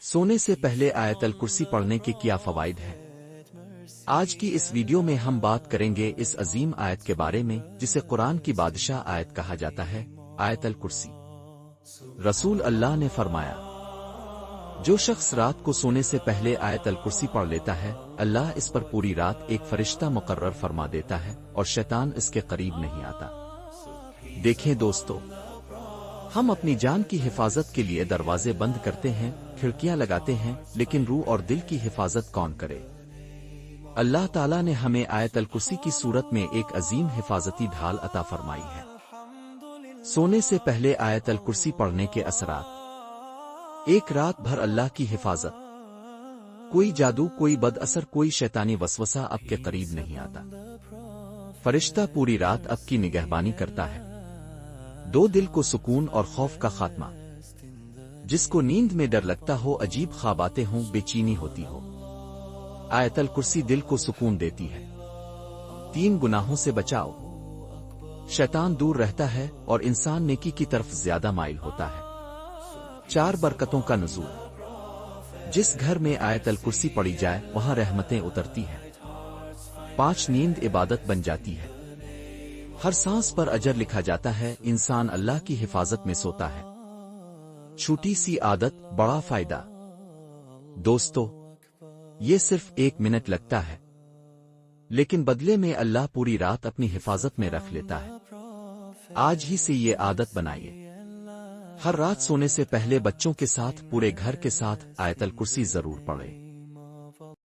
सोने से पहले आयतल कुर्सी पढ़ने के क्या फवाइद हैं? आज की इस वीडियो में हम बात करेंगे इस अजीम आयत के बारे में जिसे कुरान की बादशाह आयत कहा जाता है, आयतल कुर्सी। रसूल अल्लाह ने फरमाया, जो शख्स रात को सोने से पहले आयतल कुर्सी पढ़ लेता है, अल्लाह इस पर पूरी रात एक फरिश्ता मुकर्रर फरमा देता है और शैतान इसके करीब नहीं आता। देखें दोस्तों, हम अपनी जान की हिफाजत के लिए दरवाजे बंद करते हैं, खिड़कियां लगाते हैं, लेकिन रूह और दिल की हिफाजत कौन करे? अल्लाह ताला ने हमें आयतल कुर्सी की सूरत में एक अजीम हिफाजती ढाल अता फरमाई है। सोने से पहले आयतल कुर्सी पढ़ने के असरात: एक रात भर अल्लाह की हिफाजत। कोई जादू, कोई बदअसर, कोई शैतानी वसवसा आपके करीब नहीं आता। फरिश्ता पूरी रात आपकी निगहबानी करता है। दो, दिल को सुकून और खौफ का खात्मा। जिसको नींद में डर लगता हो, अजीब ख्वाब आते हों, बेचैनी होती हो, आयतल कुर्सी दिल को सुकून देती है। 3, गुनाहों से बचाओ। शैतान दूर रहता है और इंसान नेकी की तरफ ज्यादा माइल होता है। 4, बरकतों का नुज़ूल। जिस घर में आयतल कुर्सी पढ़ी जाए वहां रहमतें उतरती हैं। 5, नींद इबादत बन जाती है। हर सांस पर अजर लिखा जाता है। इंसान अल्लाह की हिफाजत में सोता है। छोटी सी आदत, बड़ा फायदा। दोस्तों, ये सिर्फ 1 मिनट लगता है, लेकिन बदले में अल्लाह पूरी रात अपनी हिफाजत में रख लेता है। आज ही से ये आदत बनाइए। हर रात सोने से पहले बच्चों के साथ, पूरे घर के साथ आयतल कुर्सी जरूर पढ़ें।